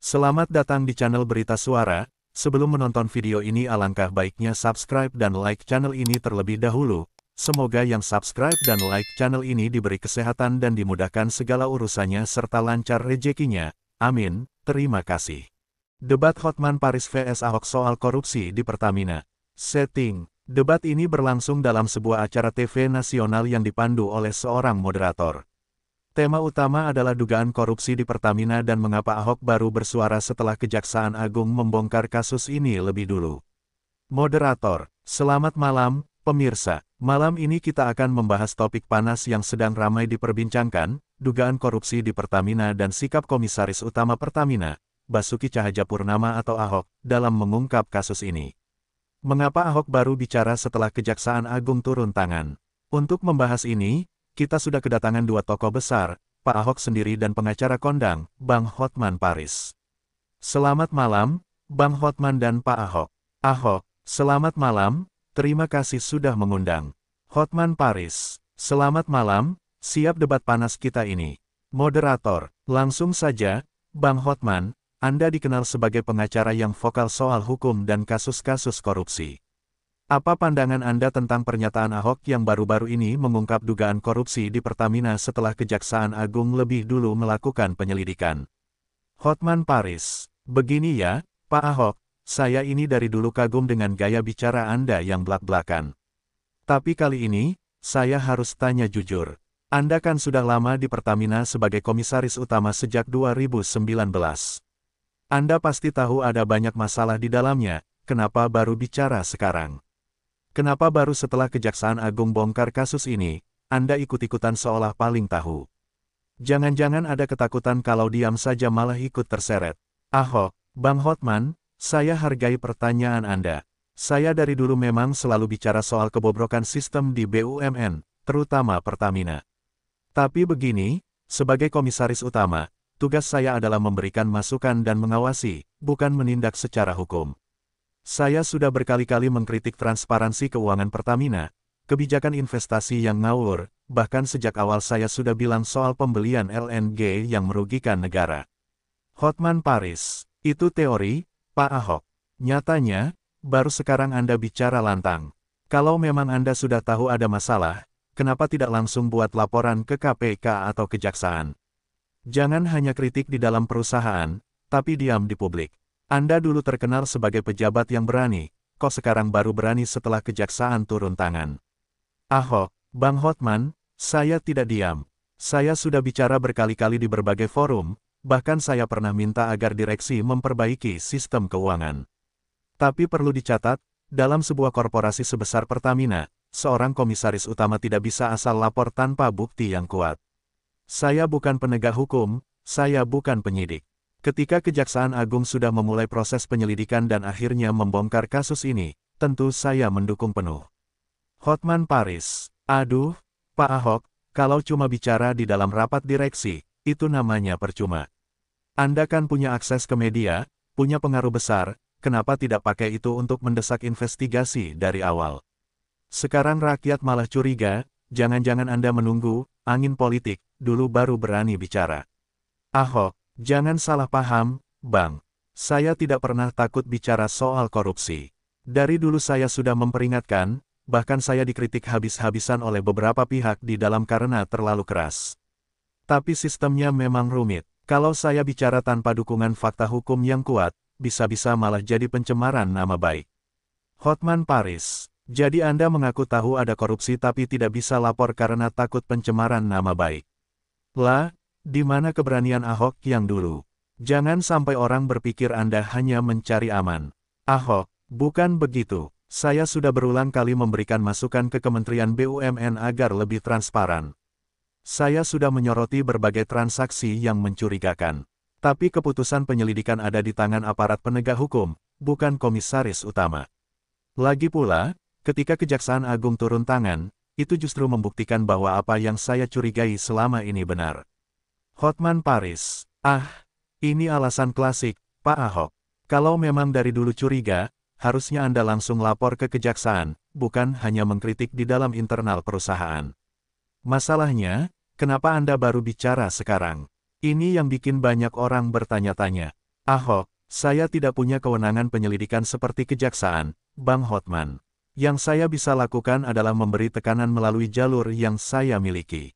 Selamat datang di channel Berita Suara. Sebelum menonton video ini alangkah baiknya subscribe dan like channel ini terlebih dahulu. Semoga yang subscribe dan like channel ini diberi kesehatan dan dimudahkan segala urusannya serta lancar rezekinya. Amin. Terima kasih. Debat Hotman Paris vs Ahok soal korupsi di Pertamina. Setting. Debat ini berlangsung dalam sebuah acara TV nasional yang dipandu oleh seorang moderator. Tema utama adalah dugaan korupsi di Pertamina dan mengapa Ahok baru bersuara setelah Kejaksaan Agung membongkar kasus ini lebih dulu. Moderator, selamat malam, pemirsa. Malam ini kita akan membahas topik panas yang sedang ramai diperbincangkan, dugaan korupsi di Pertamina dan sikap Komisaris Utama Pertamina, Basuki Cahayapurnama atau Ahok, dalam mengungkap kasus ini. Mengapa Ahok baru bicara setelah Kejaksaan Agung turun tangan? Untuk membahas ini, kita sudah kedatangan dua tokoh besar, Pak Ahok sendiri dan pengacara kondang, Bang Hotman Paris. Selamat malam, Bang Hotman dan Pak Ahok. Ahok, selamat malam, terima kasih sudah mengundang. Hotman Paris, selamat malam, siap debat panas kita ini. Moderator, langsung saja, Bang Hotman, Anda dikenal sebagai pengacara yang vokal soal hukum dan kasus-kasus korupsi. Apa pandangan Anda tentang pernyataan Ahok yang baru-baru ini mengungkap dugaan korupsi di Pertamina setelah Kejaksaan Agung lebih dulu melakukan penyelidikan? Hotman Paris, begini ya, Pak Ahok, saya ini dari dulu kagum dengan gaya bicara Anda yang blak-blakan. Tapi kali ini, saya harus tanya jujur. Anda kan sudah lama di Pertamina sebagai Komisaris Utama sejak 2019. Anda pasti tahu ada banyak masalah di dalamnya, kenapa baru bicara sekarang? Kenapa baru setelah Kejaksaan Agung bongkar kasus ini, Anda ikut-ikutan seolah paling tahu? Jangan-jangan ada ketakutan kalau diam saja malah ikut terseret. Ahok, Bang Hotman, saya hargai pertanyaan Anda. Saya dari dulu memang selalu bicara soal kebobrokan sistem di BUMN, terutama Pertamina. Tapi begini, sebagai Komisaris Utama, tugas saya adalah memberikan masukan dan mengawasi, bukan menindak secara hukum. Saya sudah berkali-kali mengkritik transparansi keuangan Pertamina, kebijakan investasi yang ngawur, bahkan sejak awal saya sudah bilang soal pembelian LNG yang merugikan negara. Hotman Paris, itu teori, Pak Ahok. Nyatanya, baru sekarang Anda bicara lantang. Kalau memang Anda sudah tahu ada masalah, kenapa tidak langsung buat laporan ke KPK atau Kejaksaan? Jangan hanya kritik di dalam perusahaan, tapi diam di publik. Anda dulu terkenal sebagai pejabat yang berani, kok sekarang baru berani setelah Kejaksaan turun tangan? Ahok, Bang Hotman, saya tidak diam. Saya sudah bicara berkali-kali di berbagai forum, bahkan saya pernah minta agar direksi memperbaiki sistem keuangan. Tapi perlu dicatat, dalam sebuah korporasi sebesar Pertamina, seorang komisaris utama tidak bisa asal lapor tanpa bukti yang kuat. Saya bukan penegak hukum, saya bukan penyidik. Ketika Kejaksaan Agung sudah memulai proses penyelidikan dan akhirnya membongkar kasus ini, tentu saya mendukung penuh. Hotman Paris, aduh, Pak Ahok, kalau cuma bicara di dalam rapat direksi, itu namanya percuma. Anda kan punya akses ke media, punya pengaruh besar, kenapa tidak pakai itu untuk mendesak investigasi dari awal? Sekarang rakyat malah curiga, jangan-jangan Anda menunggu, angin politik, dulu baru berani bicara. Ahok, jangan salah paham, Bang. Saya tidak pernah takut bicara soal korupsi. Dari dulu saya sudah memperingatkan, bahkan saya dikritik habis-habisan oleh beberapa pihak di dalam karena terlalu keras. Tapi sistemnya memang rumit. Kalau saya bicara tanpa dukungan fakta hukum yang kuat, bisa-bisa malah jadi pencemaran nama baik. Hotman Paris, jadi Anda mengaku tahu ada korupsi tapi tidak bisa lapor karena takut pencemaran nama baik. Lah, di mana keberanian Ahok yang dulu? Jangan sampai orang berpikir Anda hanya mencari aman. Ahok, bukan begitu. Saya sudah berulang kali memberikan masukan ke Kementerian BUMN agar lebih transparan. Saya sudah menyoroti berbagai transaksi yang mencurigakan. Tapi keputusan penyelidikan ada di tangan aparat penegak hukum, bukan Komisaris Utama. Lagi pula, ketika Kejaksaan Agung turun tangan, itu justru membuktikan bahwa apa yang saya curigai selama ini benar. Hotman Paris, ini alasan klasik, Pak Ahok. Kalau memang dari dulu curiga, harusnya Anda langsung lapor ke Kejaksaan, bukan hanya mengkritik di dalam internal perusahaan. Masalahnya, kenapa Anda baru bicara sekarang? Ini yang bikin banyak orang bertanya-tanya. Ahok, saya tidak punya kewenangan penyelidikan seperti kejaksaan, Bang Hotman. Yang saya bisa lakukan adalah memberi tekanan melalui jalur yang saya miliki.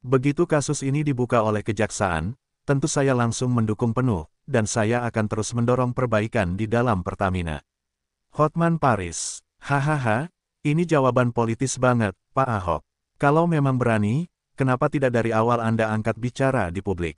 Begitu kasus ini dibuka oleh kejaksaan, tentu saya langsung mendukung penuh, dan saya akan terus mendorong perbaikan di dalam Pertamina. Hotman Paris, hahaha, ini jawaban politis banget, Pak Ahok. Kalau memang berani, kenapa tidak dari awal Anda angkat bicara di publik?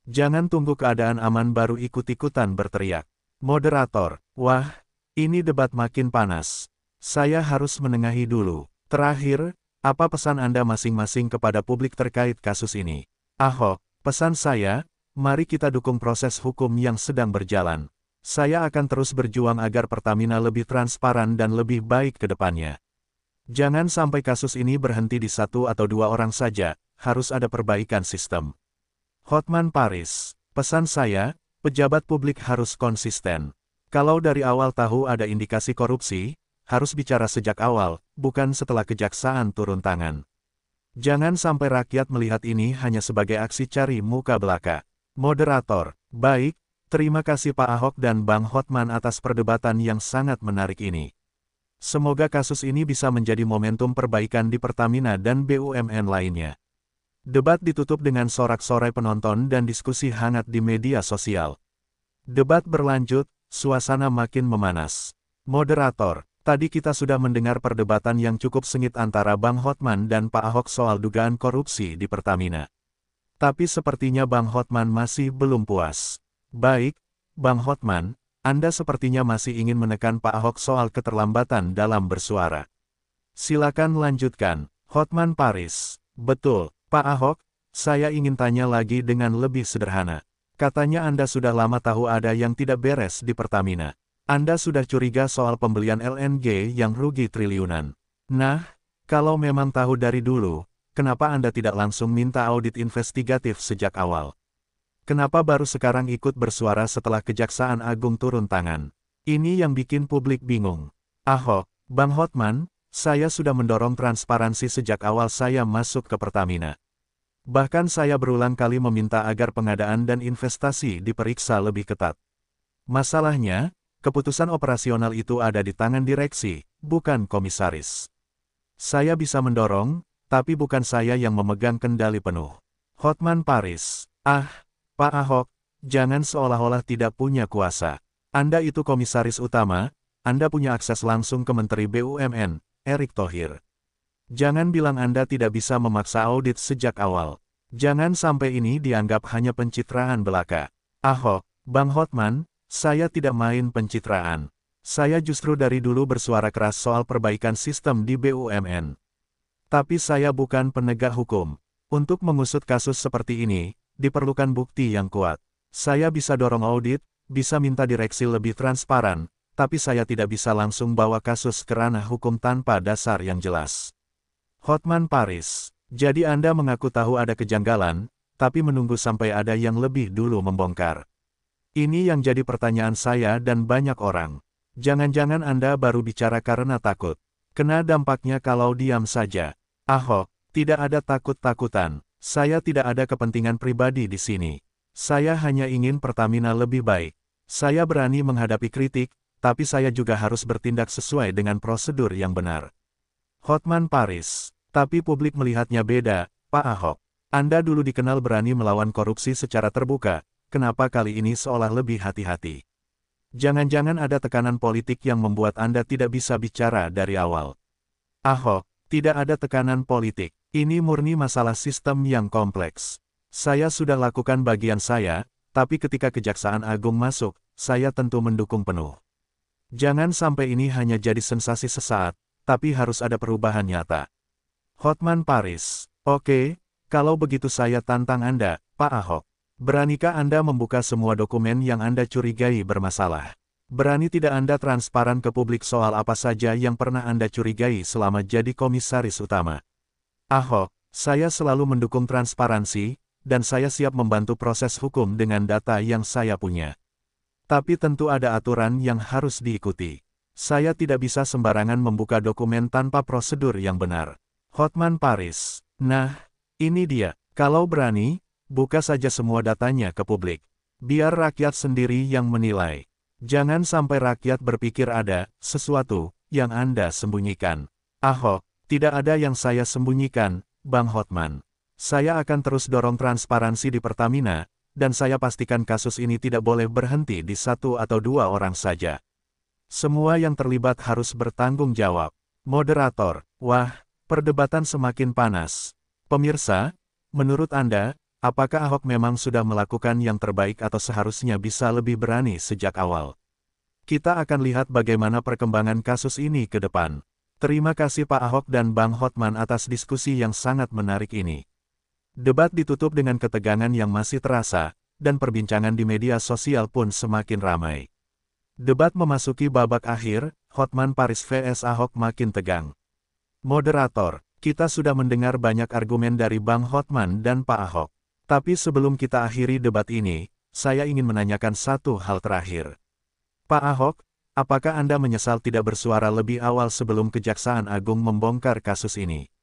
Jangan tunggu keadaan aman baru ikut-ikutan berteriak. Moderator, wah, ini debat makin panas. Saya harus menengahi dulu. Terakhir, apa pesan Anda masing-masing kepada publik terkait kasus ini? Ahok, pesan saya, mari kita dukung proses hukum yang sedang berjalan. Saya akan terus berjuang agar Pertamina lebih transparan dan lebih baik ke depannya. Jangan sampai kasus ini berhenti di 1 atau 2 orang saja, harus ada perbaikan sistem. Hotman Paris, pesan saya, pejabat publik harus konsisten. Kalau dari awal tahu ada indikasi korupsi, harus bicara sejak awal, bukan setelah kejaksaan turun tangan. Jangan sampai rakyat melihat ini hanya sebagai aksi cari muka belaka. Moderator, baik, terima kasih Pak Ahok dan Bang Hotman atas perdebatan yang sangat menarik ini. Semoga kasus ini bisa menjadi momentum perbaikan di Pertamina dan BUMN lainnya. Debat ditutup dengan sorak-sorai penonton dan diskusi hangat di media sosial. Debat berlanjut, suasana makin memanas. Moderator, tadi kita sudah mendengar perdebatan yang cukup sengit antara Bang Hotman dan Pak Ahok soal dugaan korupsi di Pertamina. Tapi sepertinya Bang Hotman masih belum puas. Baik, Bang Hotman, Anda sepertinya masih ingin menekan Pak Ahok soal keterlambatan dalam bersuara. Silakan lanjutkan, Hotman Paris. Betul, Pak Ahok, saya ingin tanya lagi dengan lebih sederhana. Katanya Anda sudah lama tahu ada yang tidak beres di Pertamina. Anda sudah curiga soal pembelian LNG yang rugi triliunan. Nah, kalau memang tahu dari dulu, kenapa Anda tidak langsung minta audit investigatif sejak awal? Kenapa baru sekarang ikut bersuara setelah Kejaksaan Agung turun tangan? Ini yang bikin publik bingung. Ahok, Bang Hotman, saya sudah mendorong transparansi sejak awal saya masuk ke Pertamina. Bahkan saya berulang kali meminta agar pengadaan dan investasi diperiksa lebih ketat. Masalahnya, keputusan operasional itu ada di tangan direksi, bukan komisaris. Saya bisa mendorong, tapi bukan saya yang memegang kendali penuh. Hotman Paris, Pak Ahok, jangan seolah-olah tidak punya kuasa. Anda itu komisaris utama, Anda punya akses langsung ke Menteri BUMN, Erick Thohir. Jangan bilang Anda tidak bisa memaksa audit sejak awal. Jangan sampai ini dianggap hanya pencitraan belaka. Ahok, Bang Hotman, saya tidak main pencitraan. Saya justru dari dulu bersuara keras soal perbaikan sistem di BUMN. Tapi saya bukan penegak hukum. Untuk mengusut kasus seperti ini, diperlukan bukti yang kuat. Saya bisa dorong audit, bisa minta direksi lebih transparan, tapi saya tidak bisa langsung bawa kasus ke ranah hukum tanpa dasar yang jelas. Hotman Paris, jadi Anda mengaku tahu ada kejanggalan, tapi menunggu sampai ada yang lebih dulu membongkar. Ini yang jadi pertanyaan saya dan banyak orang. Jangan-jangan Anda baru bicara karena takut. Kena dampaknya kalau diam saja. Ahok, tidak ada takut-takutan. Saya tidak ada kepentingan pribadi di sini. Saya hanya ingin Pertamina lebih baik. Saya berani menghadapi kritik, tapi saya juga harus bertindak sesuai dengan prosedur yang benar. Hotman Paris, tapi publik melihatnya beda, Pak Ahok. Anda dulu dikenal berani melawan korupsi secara terbuka, kenapa kali ini seolah lebih hati-hati? Jangan-jangan ada tekanan politik yang membuat Anda tidak bisa bicara dari awal. Ahok, tidak ada tekanan politik. Ini murni masalah sistem yang kompleks. Saya sudah lakukan bagian saya, tapi ketika Kejaksaan Agung masuk, saya tentu mendukung penuh. Jangan sampai ini hanya jadi sensasi sesaat, tapi harus ada perubahan nyata. Hotman Paris, oke, kalau begitu saya tantang Anda, Pak Ahok. Beranikah Anda membuka semua dokumen yang Anda curigai bermasalah? Berani tidak Anda transparan ke publik soal apa saja yang pernah Anda curigai selama jadi komisaris utama? Ahok, saya selalu mendukung transparansi, dan saya siap membantu proses hukum dengan data yang saya punya. Tapi tentu ada aturan yang harus diikuti. Saya tidak bisa sembarangan membuka dokumen tanpa prosedur yang benar. Hotman Paris, nah, ini dia. Kalau berani, buka saja semua datanya ke publik. Biar rakyat sendiri yang menilai. Jangan sampai rakyat berpikir ada sesuatu yang Anda sembunyikan. Ahok, tidak ada yang saya sembunyikan, Bang Hotman. Saya akan terus dorong transparansi di Pertamina, dan saya pastikan kasus ini tidak boleh berhenti di satu atau dua orang saja. Semua yang terlibat harus bertanggung jawab. Moderator, wah, perdebatan semakin panas. Pemirsa, menurut Anda, apakah Ahok memang sudah melakukan yang terbaik atau seharusnya bisa lebih berani sejak awal? Kita akan lihat bagaimana perkembangan kasus ini ke depan. Terima kasih Pak Ahok dan Bang Hotman atas diskusi yang sangat menarik ini. Debat ditutup dengan ketegangan yang masih terasa, dan perbincangan di media sosial pun semakin ramai. Debat memasuki babak akhir, Hotman Paris vs Ahok makin tegang. Moderator, kita sudah mendengar banyak argumen dari Bang Hotman dan Pak Ahok. Tapi sebelum kita akhiri debat ini, saya ingin menanyakan satu hal terakhir. Pak Ahok, apakah Anda menyesal tidak bersuara lebih awal sebelum Kejaksaan Agung membongkar kasus ini?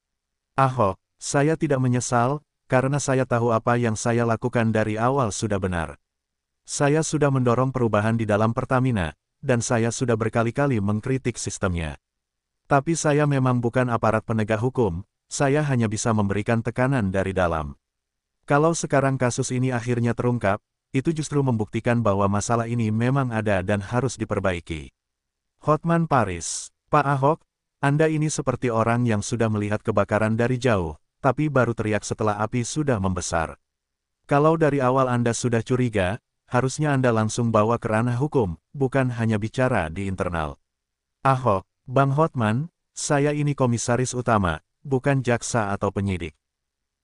Ahok, saya tidak menyesal, karena saya tahu apa yang saya lakukan dari awal sudah benar. Saya sudah mendorong perubahan di dalam Pertamina, dan saya sudah berkali-kali mengkritik sistemnya. Tapi saya memang bukan aparat penegak hukum, saya hanya bisa memberikan tekanan dari dalam. Kalau sekarang kasus ini akhirnya terungkap, itu justru membuktikan bahwa masalah ini memang ada dan harus diperbaiki. Hotman Paris, Pak Ahok, Anda ini seperti orang yang sudah melihat kebakaran dari jauh, tapi baru teriak setelah api sudah membesar. Kalau dari awal Anda sudah curiga, harusnya Anda langsung bawa ke ranah hukum, bukan hanya bicara di internal. Ahok, Bang Hotman, saya ini komisaris utama, bukan jaksa atau penyidik.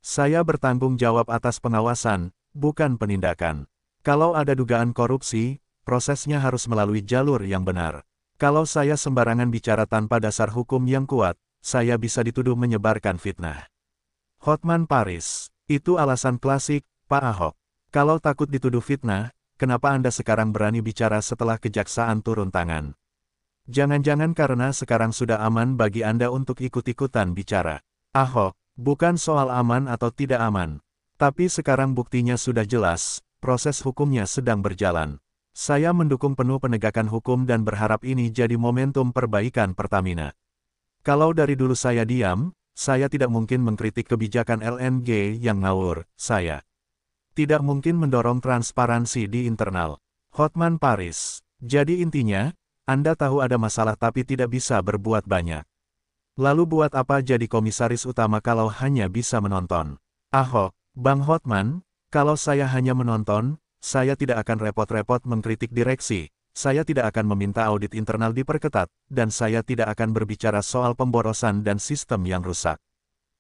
Saya bertanggung jawab atas pengawasan, bukan penindakan. Kalau ada dugaan korupsi, prosesnya harus melalui jalur yang benar. Kalau saya sembarangan bicara tanpa dasar hukum yang kuat, saya bisa dituduh menyebarkan fitnah. Hotman Paris, itu alasan klasik, Pak Ahok. Kalau takut dituduh fitnah, kenapa Anda sekarang berani bicara setelah kejaksaan turun tangan? Jangan-jangan karena sekarang sudah aman bagi Anda untuk ikut-ikutan bicara. Ahok, bukan soal aman atau tidak aman. Tapi sekarang buktinya sudah jelas, proses hukumnya sedang berjalan. Saya mendukung penuh penegakan hukum dan berharap ini jadi momentum perbaikan Pertamina. Kalau dari dulu saya diam, saya tidak mungkin mengkritik kebijakan LNG yang ngawur, saya tidak mungkin mendorong transparansi di internal. Hotman Paris, jadi intinya, Anda tahu ada masalah tapi tidak bisa berbuat banyak. Lalu buat apa jadi komisaris utama kalau hanya bisa menonton? Ahok, Bang Hotman, kalau saya hanya menonton, saya tidak akan repot-repot mengkritik direksi, saya tidak akan meminta audit internal diperketat, dan saya tidak akan berbicara soal pemborosan dan sistem yang rusak.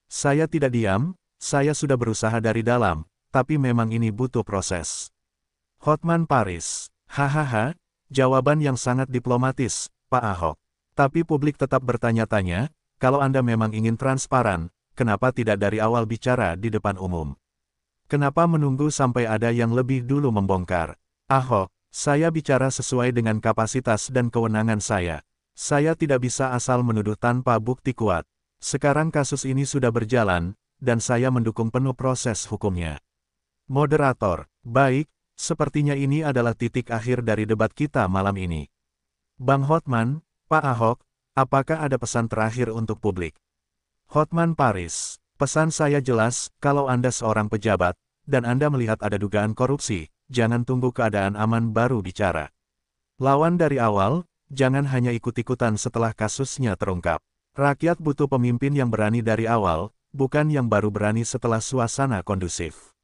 Saya tidak diam, saya sudah berusaha dari dalam, tapi memang ini butuh proses. Hotman Paris, hahaha, jawaban yang sangat diplomatis, Pak Ahok. Tapi publik tetap bertanya-tanya, kalau Anda memang ingin transparan, kenapa tidak dari awal bicara di depan umum? Kenapa menunggu sampai ada yang lebih dulu membongkar? Ahok, saya bicara sesuai dengan kapasitas dan kewenangan saya. Saya tidak bisa asal menuduh tanpa bukti kuat. Sekarang kasus ini sudah berjalan, dan saya mendukung penuh proses hukumnya. Moderator, baik, sepertinya ini adalah titik akhir dari debat kita malam ini. Bang Hotman, Pak Ahok, apakah ada pesan terakhir untuk publik? Hotman Paris, pesan saya jelas, kalau Anda seorang pejabat, dan Anda melihat ada dugaan korupsi, jangan tunggu keadaan aman baru bicara. Lawan dari awal, jangan hanya ikut-ikutan setelah kasusnya terungkap. Rakyat butuh pemimpin yang berani dari awal, bukan yang baru berani setelah suasana kondusif.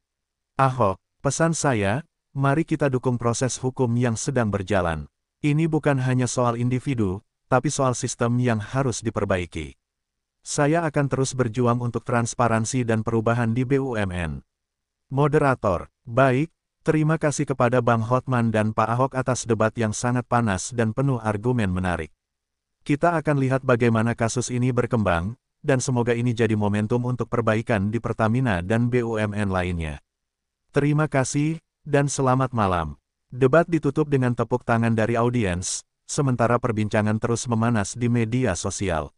Ahok, pesan saya, mari kita dukung proses hukum yang sedang berjalan. Ini bukan hanya soal individu, tapi soal sistem yang harus diperbaiki. Saya akan terus berjuang untuk transparansi dan perubahan di BUMN. Moderator, baik, terima kasih kepada Bang Hotman dan Pak Ahok atas debat yang sangat panas dan penuh argumen menarik. Kita akan lihat bagaimana kasus ini berkembang, dan semoga ini jadi momentum untuk perbaikan di Pertamina dan BUMN lainnya. Terima kasih, dan selamat malam. Debat ditutup dengan tepuk tangan dari audiens, sementara perbincangan terus memanas di media sosial.